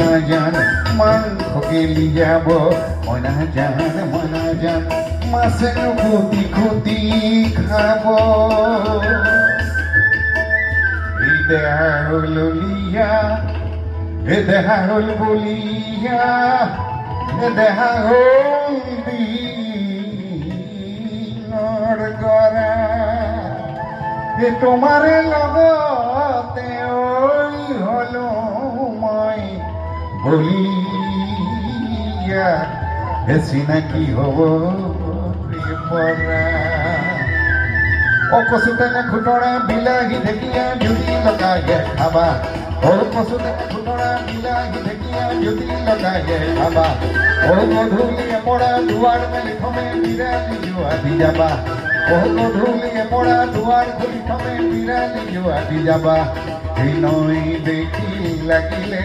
ময়না জান মাংস কেলি যাব ময়না জান মাছের খুঁটি খুঁটি খাব এই দেহা হল লিয়া এ দেহা হল বলিয়া এ দেহা হল দিনৰ গৰা এ তোমাৰে লগতে হলো মই বলিয়া এ চিনাকি হব প্ৰিয়পৰা ও কচু টেঙা খুতৰা বিলাহী ঢেকীয়া জুতি লগায়ে খাবা ও কচু টেঙা খুতৰা বিলাহী ঢেকীয়া জুতি লগায়ে খাবা ও গধূলিয়ে পৰা দুৱাৰ মেলি থমে বিৰালি যোৱাদি যাবা ও গধূলিয়ে পৰা দুৱাৰ খুলি থমে বিৰালি যোৱাদি যাবা এই নৈ দেখি লাগিলে